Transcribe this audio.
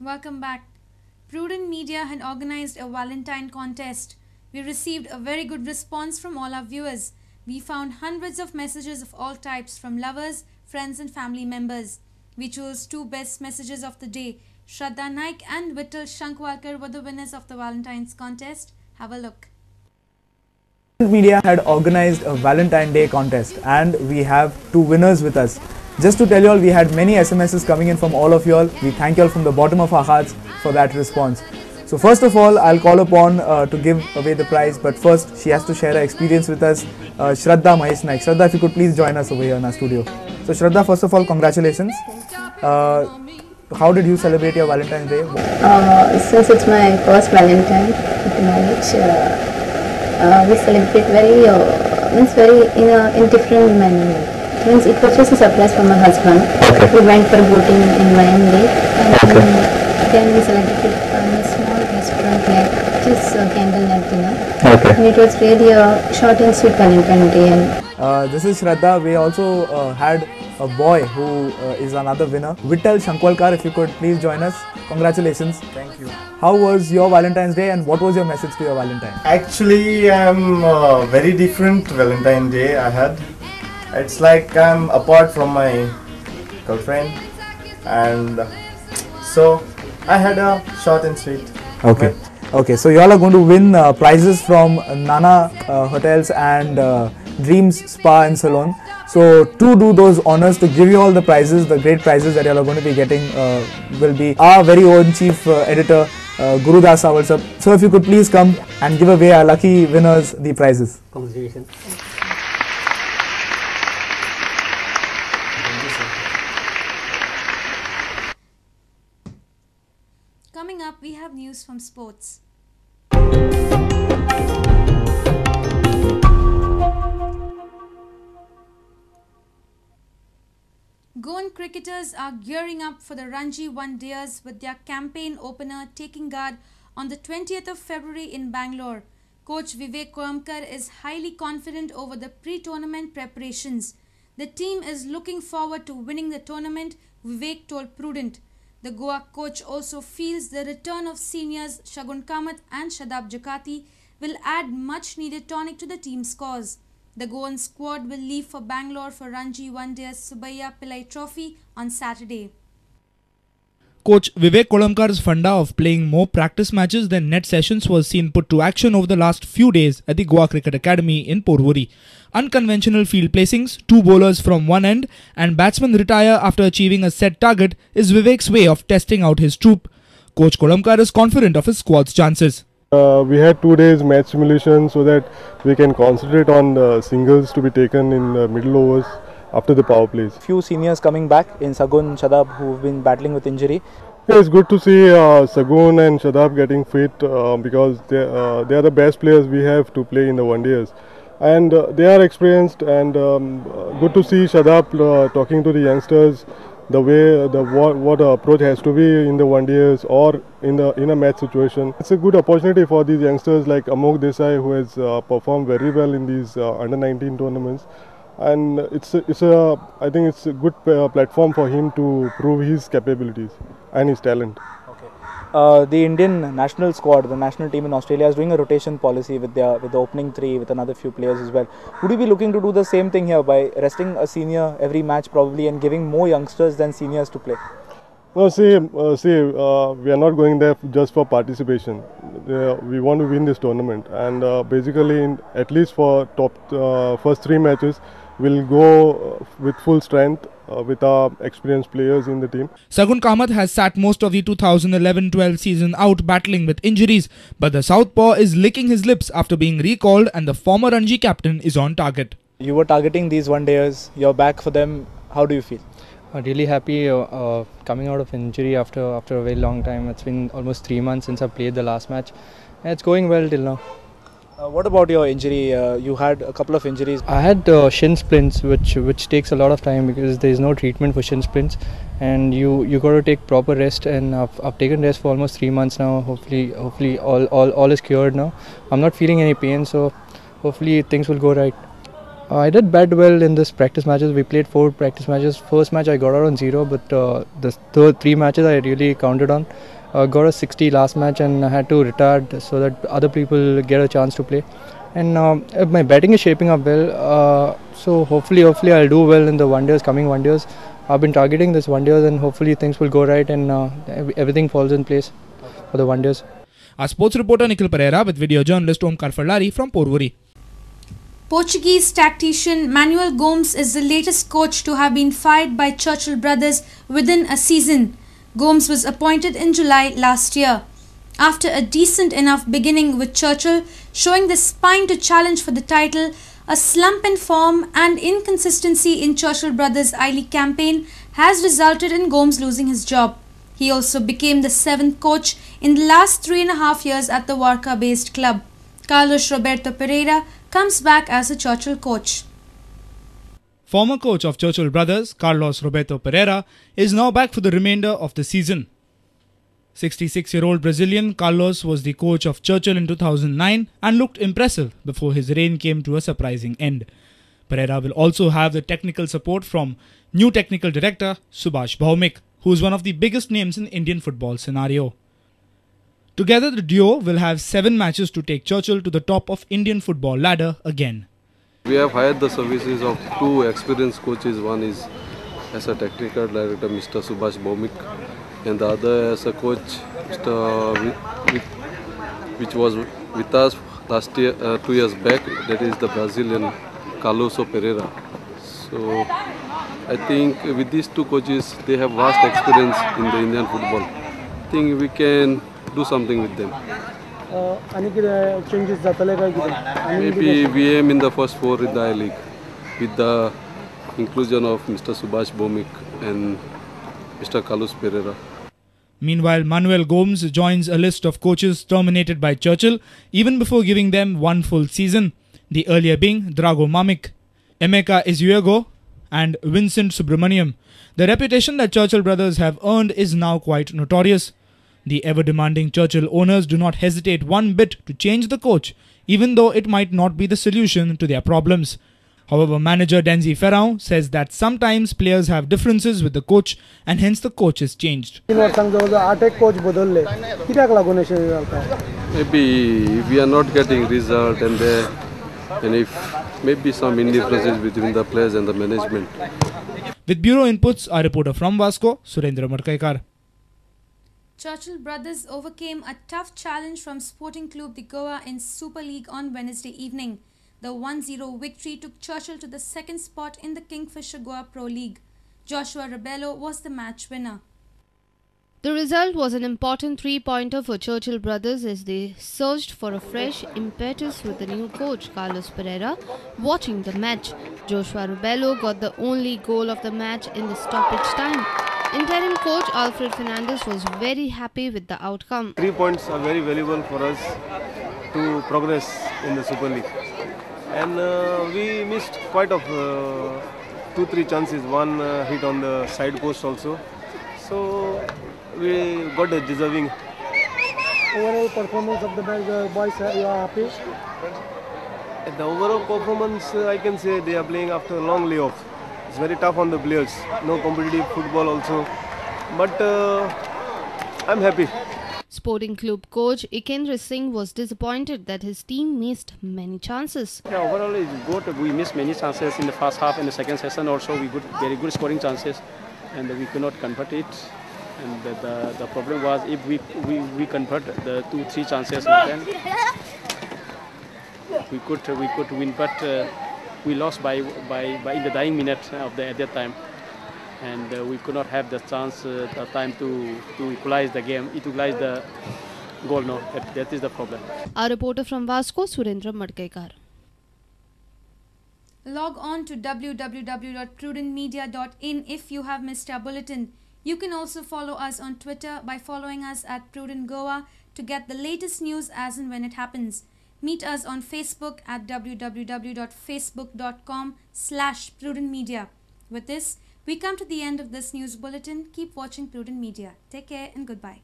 Welcome back. Prudent Media had organized a Valentine contest. We received a very good response from all our viewers. We found hundreds of messages of all types from lovers, friends and family members. We chose two best messages of the day. Shraddha Naik and Vittal Shankwalkar were the winners of the Valentine's contest. Have a look. Media had organized a Valentine Day contest and we have two winners with us. Just to tell you all, we had many SMSs coming in from all of you all. We thank you all from the bottom of our hearts for that response. So first of all, I'll call upon to give away the prize, but first she has to share her experience with us. Shraddha Mahesh Naik. Shraddha, if you could please join us over here in our studio. So Shraddha, first of all, congratulations. How did you celebrate your Valentine's Day? Since it's my first Valentine with marriage, we celebrate very in different manner. Means it was just a surprise from my husband. Okay. We went for boating in Miami and then we celebrated from a small restaurant like just candlelight dinner. Okay. And it was really a short and sweet Valentine Day. And this is Shraddha. We also had a boy who is another winner. Vittal Shankwalkar, if you could please join us. Congratulations. Thank you. How was your Valentine's Day and what was your message to your Valentine? Actually, I'm very different Valentine Day I had. It's like I'm apart from my girlfriend, and so I had a short and sweet. Okay. Okay, so you all are going to win prizes from Nana Hotels and Dreams Spa and Salon. So to do those honors, to give you all the prizes, the great prizes that you all are going to be getting will be our very own chief editor, Gurudas Awalsab. So if you could please come and give away our lucky winners the prizes. Congratulations. Coming up, we have news from sports. Goan cricketers are gearing up for the Ranji One-Dayers with their campaign opener taking guard on the 20th of February in Bangalore. Coach Vivek Kolamkar is highly confident over the pre-tournament preparations. The team is looking forward to winning the tournament, Vivek told Prudent. The Goa coach also feels the return of seniors Shagun Kamath and Shadab Jakati will add much needed tonic to the team's cause. The Goan squad will leave for Bangalore for Ranji One-Day's Subbiah Pillai Trophy on Saturday. Coach Vivek Kolamkar's funda of playing more practice matches than net sessions was seen put to action over the last few days at the Goa Cricket Academy in Porvorim. Unconventional field placings, two bowlers from one end and batsmen retire after achieving a set target is Vivek's way of testing out his troop. Coach Kolamkar is confident of his squad's chances. We had 2 days match simulation so that we can concentrate on singles to be taken in middle overs after the power plays. Few seniors coming back in Sagun, Shadab, who've been battling with injury. Yeah, it's good to see Sagun and Shadab getting fit because they are the best players we have to play in the one-dayers. And they are experienced, and good to see Shadab talking to the youngsters the way what approach has to be in the one-dayers or in a match situation. It's a good opportunity for these youngsters like Amok Desai, who has performed very well in these under-19 tournaments. And I think it's a good platform for him to prove his capabilities and his talent. Okay. The Indian national squad, the national team in Australia, is doing a rotation policy with the opening three, with another few players as well. Would you be looking to do the same thing here by resting a senior every match probably and giving more youngsters than seniors to play? No, we are not going there just for participation. We want to win this tournament, and basically, at least for first 3 matches, we'll go with full strength with our experienced players in the team. Shagun Kamath has sat most of the 2011-12 season out battling with injuries, but the southpaw is licking his lips after being recalled and the former Ranji captain is on target. You were targeting these one-dayers, you're back for them. How do you feel? Really happy coming out of injury after a very long time. It's been almost 3 months since I played the last match. And it's going well till now. What about your injury? You had a couple of injuries. I had shin splints, which takes a lot of time because there is no treatment for shin splints, and you got to take proper rest. And I've taken rest for almost 3 months now. Hopefully all is cured now. I'm not feeling any pain, so hopefully things will go right. I did bat well in this practice matches. We played 4 practice matches. First match I got out on 0, but the third 3 matches I really counted on. Got a 60 last match and I had to retire so that other people get a chance to play. And my batting is shaping up well. So hopefully I'll do well in the coming one days. I've been targeting this one days and hopefully things will go right and everything falls in place for the one days. Our sports reporter Nikhil Pereira with video journalist Omkar Farlari from Porvorim. Portuguese tactician Manuel Gomes is the latest coach to have been fired by Churchill Brothers within a season. Gomes was appointed in July last year. After a decent enough beginning with Churchill, showing the spine to challenge for the title, a slump in form and inconsistency in Churchill Brothers' I-League campaign has resulted in Gomes losing his job. He also became the 7th coach in the last 3.5 years at the Warka-based club. Carlos Pereira comes back as a Churchill coach. Former coach of Churchill Brothers, Carlos Pereira, is now back for the remainder of the season. 66-year-old Brazilian Carlos was the coach of Churchill in 2009 and looked impressive before his reign came to a surprising end. Pereira will also have the technical support from new technical director Subhas Bhowmick, who is one of the biggest names in Indian football scenario. Together, the duo will have 7 matches to take Churchill to the top of Indian football ladder again. We have hired the services of 2 experienced coaches. One is as a technical director, Mr. Subhas Bhowmick, and the other as a coach, which was with us last year, 2 years back. That is the Brazilian Carlos Pereira. So I think with these 2 coaches, they have vast experience in the Indian football. I think we can do something with them. Maybe we aim in the first 4 in the I-League with the inclusion of Mr. Subhas Bhowmick and Mr. Carlos Pereira. Meanwhile, Manuel Gomes joins a list of coaches terminated by Churchill even before giving them 1 full season, the earlier being Drago Mamic, Emeka Ezuego and Vincent Subramaniam. The reputation that Churchill Brothers have earned is now quite notorious. The ever-demanding Churchill owners do not hesitate one bit to change the coach, even though it might not be the solution to their problems. However, manager Denzi Ferrão says that sometimes players have differences with the coach and hence the coach is changed. Maybe if we are not getting result and if maybe some indifferences between the players and the management. With bureau inputs, our reporter from Vasco, Surendra Madkaikar. Churchill Brothers overcame a tough challenge from Sporting Club de Goa in Super League on Wednesday evening. The 1-0 victory took Churchill to the 2nd spot in the Kingfisher Goa Pro League. Joshua Rebello was the match winner. The result was an important 3-pointer for Churchill Brothers as they searched for a fresh impetus with the new coach Carlos Pereira. Watching the match, Joshua Rebello got the only goal of the match in the stoppage time. Interim coach Alfred Fernandez was very happy with the outcome. 3 points are very valuable for us to progress in the Super League. And we missed quite of 2-3 chances. One hit on the side post also. So we got a deserving. Overall performance of the boys, you are happy? The overall performance, I can say they are playing after a long layoff. It's very tough on the players. No competitive football also. But I'm happy. Sporting Club coach Ikendra Singh was disappointed that his team missed many chances. Yeah, overall it's good. We missed many chances in the first half and the second session also. We got very good scoring chances and we could not convert it. And the problem was if we convert the 2-3 chances, then we could win. But we lost by in the dying minute of at that time. And we could not have the chance, the time to equalize the game, equalize the goal. No, that is the problem. Our reporter from Vasco, Surendra Madkaikar. Log on to www.prudentmedia.in if you have missed our bulletin. You can also follow us on Twitter by following us at Prudent Goa to get the latest news as and when it happens. Meet us on Facebook at www.facebook.com/prudentmedia. With this, we come to the end of this news bulletin. Keep watching Prudent Media. Take care and goodbye.